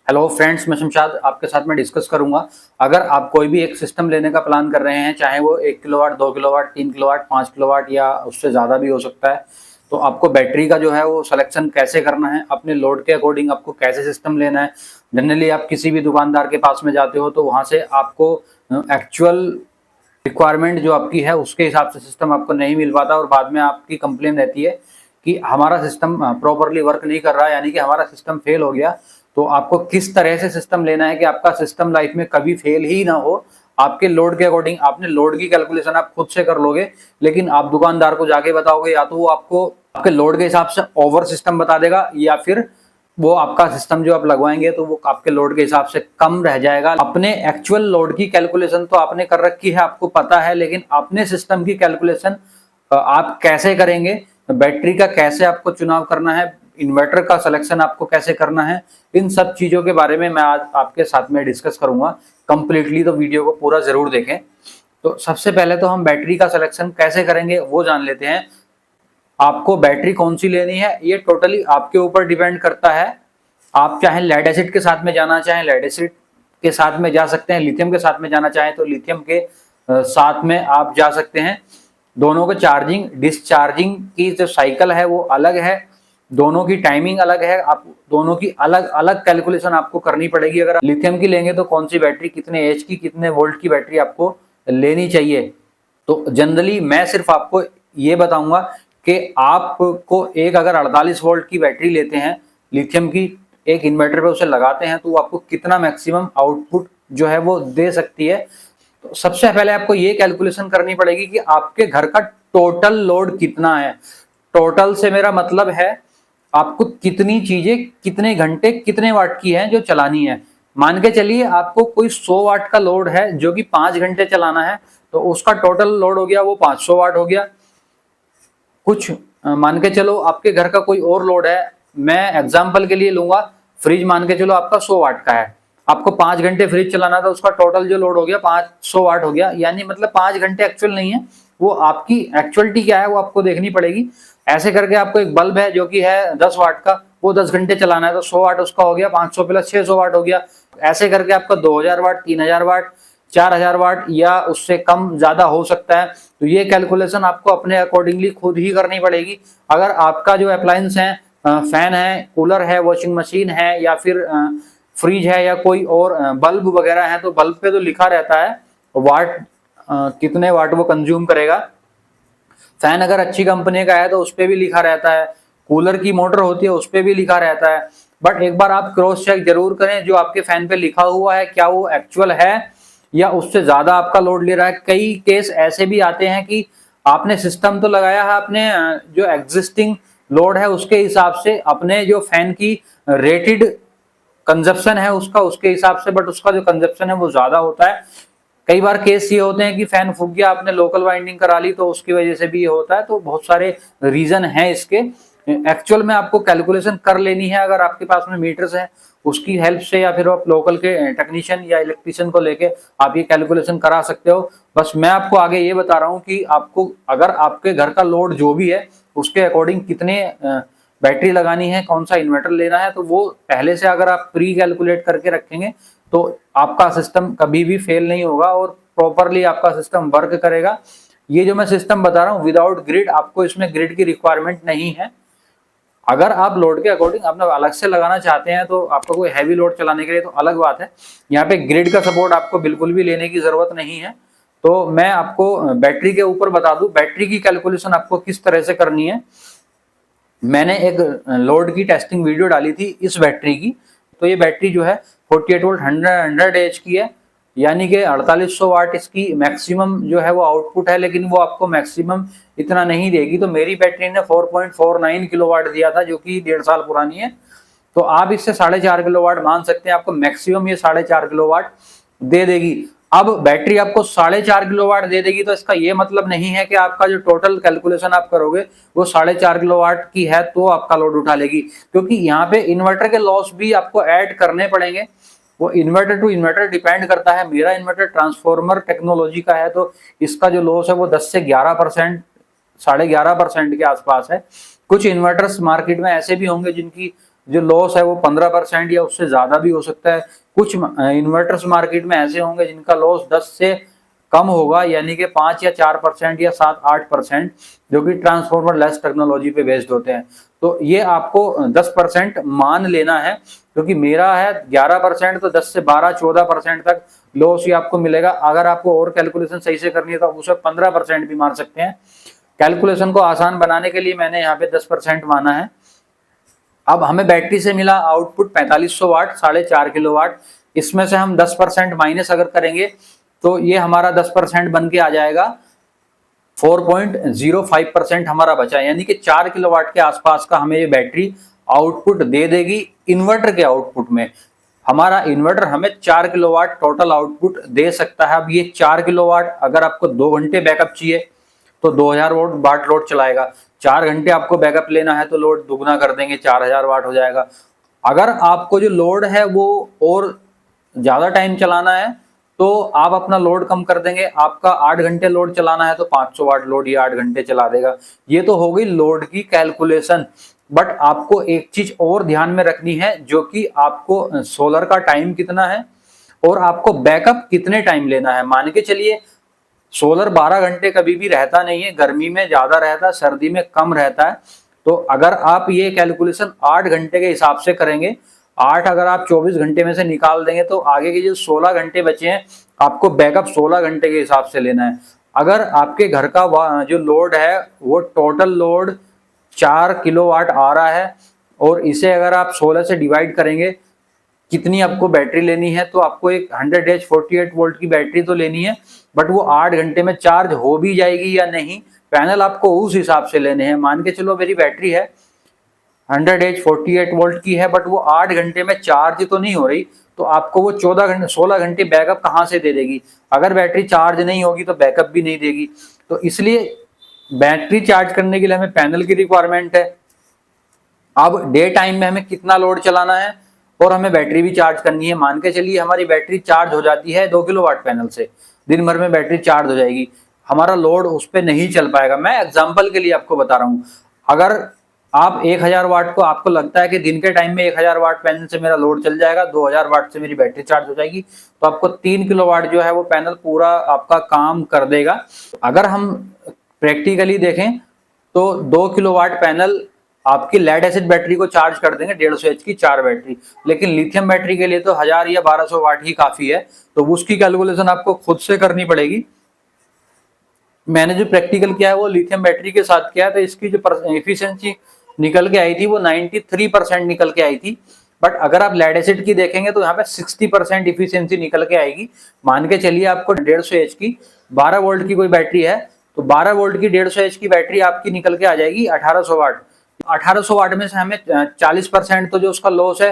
Hello friends, मैं शमशाद आपके साथ में डिस्कस करूंगा। अगर आप कोई भी एक सिस्टम लेने का प्लान कर रहे हैं, चाहे वो 1 किलोवाट, 2 किलोवाट, 3 किलोवाट, 5 किलोवाट या उससे ज़्यादा भी हो सकता है, तो आपको बैटरी का जो है वो सिलेक्शन कैसे करना है, अपने लोड के अकॉर्डिंग आपको कैसे सिस्टम लेना है। जनरली आप किसी भी दुकानदार के पास में जाते हो तो वहाँ से आपको एक्चुअल रिक्वायरमेंट जो आपकी है उसके हिसाब से सिस्टम आपको नहीं मिल पाता और बाद में आपकी कंप्लेन रहती है कि हमारा सिस्टम प्रॉपरली वर्क नहीं कर रहा, यानी कि हमारा सिस्टम फेल हो गया। तो आपको किस तरह से सिस्टम लेना है कि आपका सिस्टम लाइफ में कभी फेल ही ना हो। आपके लोड के अकॉर्डिंग आपने लोड की कैलकुलेशन आप खुद से कर लोगे, लेकिन आप दुकानदार को जाके बताओगे या तो वो आपको आपके लोड के हिसाब से ओवर सिस्टम बता देगा, या फिर वो आपका सिस्टम जो आप लगवाएंगे तो वो आपके लोड के हिसाब से कम रह जाएगा। अपने एक्चुअल लोड की कैलकुलेशन तो आपने कर रखी है, आपको पता है, लेकिन अपने सिस्टम की कैलकुलेशन आप कैसे करेंगे, बैटरी का कैसे आपको चुनाव करना है, इन्वर्टर का सिलेक्शन आपको कैसे करना है, इन सब चीजों के बारे में मैं आज आपके साथ में डिस्कस करूंगा कंप्लीटली। तो वीडियो को पूरा जरूर देखें। तो सबसे पहले तो हम बैटरी का सिलेक्शन कैसे करेंगे वो जान लेते हैं। आपको बैटरी कौन सी लेनी है ये टोटली आपके ऊपर डिपेंड करता है। आप चाहे लेड एसिड के साथ में जाना चाहें लेड एसिड के साथ में जा सकते हैं, लिथियम के साथ में जाना चाहें तो लिथियम के साथ में आप जा सकते हैं। दोनों के चार्जिंग डिस्चार्जिंग की जो साइकिल है वो अलग है, दोनों की टाइमिंग अलग है। आप दोनों की अलग अलग कैलकुलेशन आपको करनी पड़ेगी। अगर लिथियम की लेंगे तो कौन सी बैटरी, कितने एच की, कितने वोल्ट की बैटरी आपको लेनी चाहिए। तो जनरली मैं सिर्फ आपको ये बताऊंगा कि आपको एक अगर 48 वोल्ट की बैटरी लेते हैं लिथियम की, एक इन्वर्टर पे उसे लगाते हैं तो आपको कितना मैक्सिमम आउटपुट जो है वो दे सकती है। तो सबसे पहले आपको ये कैलकुलेशन करनी पड़ेगी कि आपके घर का टोटल लोड कितना है। टोटल से मेरा मतलब है आपको कितनी चीजें कितने घंटे कितने वाट की है जो चलानी है। मान के चलिए आपको कोई 100 वाट का लोड है जो कि 5 घंटे चलाना है, तो उसका टोटल लोड हो गया वो 500 वाट हो गया। कुछ मान के चलो आपके घर का कोई और लोड है, मैं एग्जांपल के लिए लूंगा फ्रिज, मान के चलो आपका 100 वाट का है, आपको 5 घंटे फ्रिज चलाना था, उसका टोटल जो लोड हो गया 500 वाट हो गया। यानी मतलब 5 घंटे एक्चुअल नहीं है, वो आपकी एक्चुअलिटी क्या है वो आपको देखनी पड़ेगी। ऐसे करके आपको एक बल्ब है जो कि है 10 वाट का, वो 10 घंटे चलाना है तो 100 वाट उसका हो गया, 500 प्लस 600 वाट हो गया। ऐसे करके आपका 2000 वाट, 3000 वाट, 4000 वाट या उससे कम ज्यादा हो सकता है। तो ये कैलकुलेशन आपको अपने अकॉर्डिंगली खुद ही करनी पड़ेगी। अगर आपका जो अप्लायंस है, फैन है, कूलर है, वॉशिंग मशीन है या फिर फ्रिज है या कोई और बल्ब वगैरह है, तो बल्ब पे तो लिखा रहता है वाट, कितने वाट वो कंज्यूम करेगा। फैन अगर अच्छी कंपनी का है तो उस पर भी लिखा रहता है, कूलर की मोटर होती है उस पर भी लिखा रहता है। बट एक बार आप क्रॉस चेक जरूर करें जो आपके फैन पे लिखा हुआ है क्या वो एक्चुअल है या उससे ज्यादा आपका लोड ले रहा है। कई केस ऐसे भी आते हैं कि आपने सिस्टम तो लगाया है, अपने जो एग्जिस्टिंग लोड है उसके हिसाब से, अपने जो फैन की रेटेड कंजप्शन है उसका उसके हिसाब से, बट उसका जो कंजप्शन है वो ज्यादा होता है। कई बार केस ये होते हैं कि फैन फूक गया, आपने लोकल वाइंडिंग करा ली तो उसकी वजह से भी ये होता है। तो बहुत सारे रीजन हैं इसके। एक्चुअल में आपको कैलकुलेशन कर लेनी है, अगर आपके पास में मीटर्स है उसकी हेल्प से या फिर आप लोकल के टेक्नीशियन या इलेक्ट्रिशियन को लेके आप ये कैलकुलेशन करा सकते हो। बस मैं आपको आगे ये बता रहा हूँ कि आपको अगर आपके घर का लोड जो भी है उसके अकॉर्डिंग कितने बैटरी लगानी है, कौन सा इन्वर्टर लेना है, तो वो पहले से अगर आप प्री कैलकुलेट करके रखेंगे तो आपका सिस्टम कभी भी फेल नहीं होगा और प्रॉपरली आपका सिस्टम वर्क करेगा। ये जो मैं सिस्टम बता रहा हूँ विदाउट ग्रिड, आपको इसमें ग्रिड की रिक्वायरमेंट नहीं है। अगर आप लोड के अकॉर्डिंग अपना अलग से लगाना चाहते हैं तो आपको कोई हैवी लोड चलाने के लिए तो अलग बात है, यहाँ पे ग्रिड का सपोर्ट आपको बिल्कुल भी लेने की जरूरत नहीं है। तो मैं आपको बैटरी के ऊपर बता दूं बैटरी की कैलकुलेशन आपको किस तरह से करनी है। मैंने एक लोड की टेस्टिंग वीडियो डाली थी इस बैटरी की। तो ये बैटरी जो है 48 वोल्ट 100 एच की है, यानी कि 4800 वाट इसकी मैक्सिमम जो है वो आउटपुट है, लेकिन वो आपको मैक्सिमम इतना नहीं देगी। तो मेरी बैटरी ने 4.49 किलोवाट दिया था जो कि 1.5 साल पुरानी है। तो आप इससे 4.5 किलोवाट मान सकते हैं, आपको मैक्सिमम ये 4.5 किलोवाट दे देगी। अब बैटरी आपको 4.5 किलोवाट दे देगी तो इसका ये मतलब नहीं है कि आपका जो टोटल कैलकुलेशन आप करोगे वो 4.5 किलोवाट की है तो आपका लोड उठा लेगी, क्योंकि यहाँ पे इन्वर्टर के लॉस भी आपको ऐड करने पड़ेंगे। वो इन्वर्टर टू इन्वर्टर डिपेंड करता है। मेरा इन्वर्टर ट्रांसफॉर्मर टेक्नोलॉजी का है तो इसका जो लॉस है वो 10 से 11%, 11.5% के आसपास है। कुछ इन्वर्टर्स मार्केट में ऐसे भी होंगे जिनकी जो लॉस है वो 15% या उससे ज़्यादा भी हो सकता है। कुछ इन्वर्टर्स मार्केट में ऐसे होंगे जिनका लॉस 10 से कम होगा, यानी कि 5 या 4% या 7-8%, जो कि ट्रांसफॉर्मर लेस टेक्नोलॉजी पे बेस्ड होते हैं। तो ये आपको 10% मान लेना है, क्योंकि मेरा है 11%, तो 10 से 12-14% तक लॉस ही आपको मिलेगा। अगर आपको और कैलकुलेशन सही से करनी है तो आप उसे 15% भी मान सकते हैं। कैलकुलेशन को आसान बनाने के लिए मैंने यहाँ पे 10% माना है। अब हमें बैटरी से मिला आउटपुट 4500 वाट, 4.5 किलोवाट। इसमें से हम 10% माइनस अगर करेंगे तो ये हमारा 10% बन के आ जाएगा 4.05% हमारा बचा, यानी कि 4 किलोवाट के आसपास का हमें ये बैटरी आउटपुट दे देगी इन्वर्टर के आउटपुट में। हमारा इन्वर्टर हमें 4 किलोवाट टोटल आउटपुट दे सकता है। अब ये 4 किलोवाट अगर आपको 2 घंटे बैकअप चाहिए तो 2000 वाट लोड चलाएगा। 4 घंटे आपको बैकअप लेना है तो लोड दुगना कर देंगे, 4000 वाट हो जाएगा। अगर आपको जो लोड है वो और ज्यादा टाइम चलाना है तो आप अपना लोड कम कर देंगे। आपका 8 घंटे लोड चलाना है तो 500 वाट लोड ये 8 घंटे चला देगा। ये तो हो गई लोड की कैलकुलेशन। बट आपको एक चीज और ध्यान में रखनी है, जो कि आपको सोलर का टाइम कितना है और आपको बैकअप कितने टाइम लेना है। मान के चलिए सोलर 12 घंटे कभी भी रहता नहीं है, गर्मी में ज्यादा रहता है, सर्दी में कम रहता है। तो अगर आप ये कैलकुलेशन 8 घंटे के हिसाब से करेंगे, 8 अगर आप 24 घंटे में से निकाल देंगे तो आगे के जो 16 घंटे बचे हैं आपको बैकअप 16 घंटे के हिसाब से लेना है। अगर आपके घर का जो लोड है वो टोटल लोड 4 किलोवाट आ रहा है और इसे अगर आप 16 से डिवाइड करेंगे कितनी आपको बैटरी लेनी है, तो आपको एक 100H 48 वोल्ट की बैटरी तो लेनी है। बट वो 8 घंटे में चार्ज हो भी जाएगी या नहीं, पैनल आपको उस हिसाब से लेने हैं। मान के चलो मेरी बैटरी है 100H 48 वोल्ट की है, बट वो 8 घंटे में चार्ज तो नहीं हो रही, तो आपको वो 16 घंटे बैकअप कहाँ से दे देगी। अगर बैटरी चार्ज नहीं होगी तो बैकअप भी नहीं देगी। तो इसलिए बैटरी चार्ज करने के लिए हमें पैनल की रिक्वायरमेंट है। अब डे टाइम में हमें कितना लोड चलाना है और हमें बैटरी भी चार्ज करनी है। मान के चलिए हमारी बैटरी चार्ज हो जाती है 2 किलोवाट पैनल से, दिन भर में बैटरी चार्ज हो जाएगी, हमारा लोड उस पर नहीं चल पाएगा। मैं एग्जांपल के लिए आपको बता रहा हूँ, अगर आप 1000 वाट को आपको लगता है कि दिन के टाइम में 1000 वाट पैनल से मेरा लोड चल जाएगा, 2000 वाट से मेरी बैटरी चार्ज हो जाएगी, तो आपको 3 किलोवाट जो है वो पैनल पूरा आपका काम कर देगा। अगर हम प्रैक्टिकली देखें तो 2 किलोवाट पैनल आपकी लेड एसिड बैटरी को चार्ज कर देंगे 150H की 4 बैटरी, लेकिन लिथियम बैटरी के लिए तो 1000 या 1200 वाट ही काफी है। तो उसकी कैलकुलेशन आपको खुद से करनी पड़ेगी। मैंने जो प्रैक्टिकल किया है वो लिथियम बैटरी के साथ किया है, तो इसकी जो एफिशिएंसी निकल के आई थी वो 93% निकल के आई थी। बट अगर आप लेड एसिड की देखेंगे तो यहाँ पे 60% इफिशियंसी निकल के आएगी। मान के चलिए आपको 150H की 12 वोल्ट की कोई बैटरी है, तो 12 वोल्ट की 150H की बैटरी आपकी निकल के आ जाएगी 1800 वाट। 1800 वाट में से हमें 40% तो जो उसका लॉस है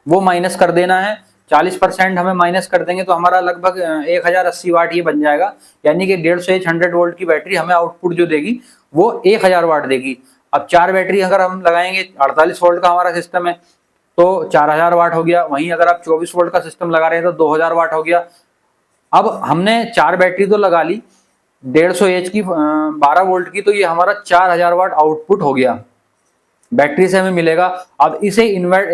वो माइनस कर देना है। 40% हमें माइनस कर देंगे तो हमारा लगभग 1080 वाट ये बन जाएगा, यानी कि 150H 100 वोल्ट की बैटरी हमें आउटपुट जो देगी वो 1000 वाट देगी। अब 4 बैटरी अगर हम लगाएंगे, 48 वोल्ट का हमारा सिस्टम है तो 4000 वाट हो गया। वहीं अगर आप 24 वोल्ट का सिस्टम लगा रहे हैं तो 2000 वाट हो गया। अब हमने 4 बैटरी तो लगा ली 150H की 12 वोल्ट की, तो ये हमारा 4000 वाट आउटपुट हो गया, बैटरी से हमें मिलेगा। अब इसे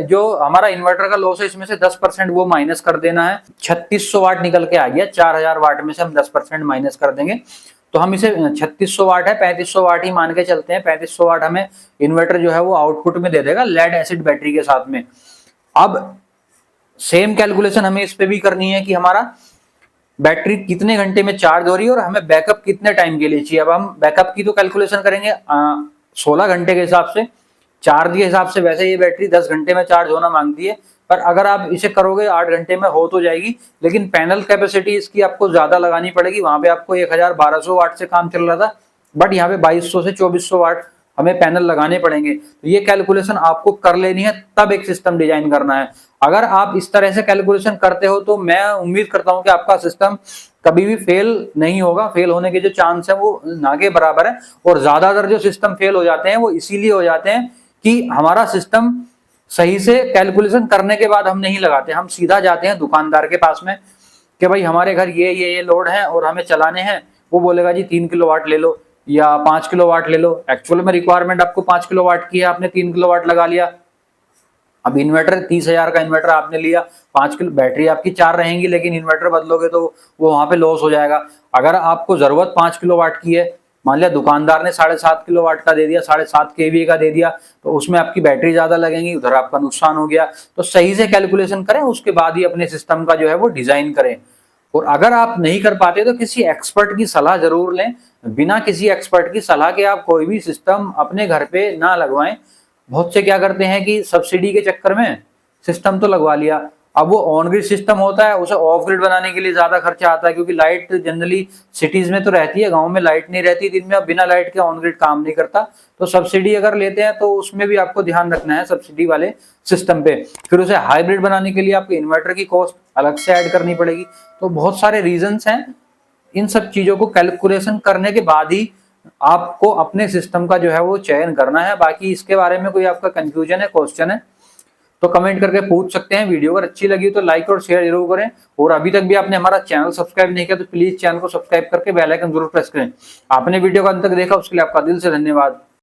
जो हमारा इन्वर्टर का लॉस है इसमें से 10% वो माइनस कर देना है। 3600 वाट निकल के आ गया, 4000 वाट में से हम 10% माइनस कर देंगे तो हम इसे 3600 वाट है, 3500 वाट ही मान के चलते हैं। 3500 वाट हमें इन्वर्टर जो है वो आउटपुट में दे देगा लेड एसिड बैटरी के साथ में। अब सेम कैलकुलेशन हमें इस पे भी करनी है कि हमारा बैटरी कितने घंटे में चार्ज हो रही है और हमें बैकअप कितने टाइम के लिए चाहिए। अब हम बैकअप की तो कैलकुलेशन करेंगे 16 घंटे के हिसाब से, चार्ज के हिसाब से वैसे ये बैटरी 10 घंटे में चार्ज होना मांगती है, पर अगर आप इसे करोगे 8 घंटे में हो तो जाएगी। लेकिन पैनल कैपेसिटी इसकी आपको ज्यादा लगानी पड़ेगी। वहां पे आपको 1200 वाट से काम चल रहा था, बट यहाँ पे 2200 से 2400 वाट हमें पैनल लगाने पड़ेंगे। तो ये कैलकुलेशन आपको कर लेनी है, तब एक सिस्टम डिजाइन करना है। अगर आप इस तरह से कैलकुलेशन करते हो तो मैं उम्मीद करता हूं कि आपका सिस्टम कभी भी फेल नहीं होगा। फेल होने के जो चांस है वो ना के बराबर है। और ज्यादातर जो सिस्टम फेल हो जाते हैं वो इसीलिए हो जाते हैं कि हमारा सिस्टम सही से कैलकुलेशन करने के बाद हम नहीं लगाते, हम सीधा जाते हैं दुकानदार के पास में कि भाई हमारे घर ये लोड है और हमें चलाने हैं। वो बोलेगा जी 3 किलोवाट ले लो या 5 किलोवाट ले लो। एक्चुअल में रिक्वायरमेंट आपको 5 किलोवाट की है, आपने 3 किलोवाट लगा लिया, अब इन्वर्टर 30,000 का इन्वर्टर आपने लिया, 5 किलो बैटरी आपकी 4 रहेंगी, लेकिन इन्वर्टर बदलोगे तो वो वहां पे लॉस हो जाएगा। अगर आपको जरूरत 5 किलोवाट की है, मान लिया दुकानदार ने 7.5 किलोवाट का दे दिया, 7.5 केवी का दे दिया, तो उसमें आपकी बैटरी ज्यादा लगेंगी, उधर आपका नुकसान हो गया। तो सही से कैलकुलेशन करें, उसके बाद ही अपने सिस्टम का जो है वो डिजाइन करें। और अगर आप नहीं कर पाते तो किसी एक्सपर्ट की सलाह जरूर लें। बिना किसी एक्सपर्ट की सलाह के आप कोई भी सिस्टम अपने घर पे ना लगवाएं। बहुत से क्या करते हैं कि सब्सिडी के चक्कर में सिस्टम तो लगवा लिया, अब वो ऑन ग्रिड सिस्टम होता है, उसे ऑफ ग्रिड बनाने के लिए ज्यादा खर्चा आता है, क्योंकि लाइट जनरली सिटीज में तो रहती है, गांव में लाइट नहीं रहती दिन में, अब बिना लाइट के ऑन ग्रिड काम नहीं करता। तो सब्सिडी अगर लेते हैं तो उसमें भी आपको ध्यान रखना है सब्सिडी वाले सिस्टम पे। फिर उसे हाइब्रिड बनाने के लिए आपको इन्वर्टर की कॉस्ट अलग से ऐड करनी पड़ेगी। तो बहुत सारे रीजंस हैं, इन सब चीजों को कैलकुलेशन करने के बाद ही आपको अपने सिस्टम का जो है वो चयन करना है। बाकी इसके बारे में कोई आपका कंफ्यूजन है, क्वेश्चन है, तो कमेंट करके पूछ सकते हैं। वीडियो अगर अच्छी लगी तो लाइक और शेयर जरूर करें, और अभी तक भी आपने हमारा चैनल सब्सक्राइब नहीं किया तो प्लीज चैनल को सब्सक्राइब करके बेल आइकन जरूर प्रेस करें। आपने वीडियो को अंत तक देखा उसके लिए आपका दिल से धन्यवाद।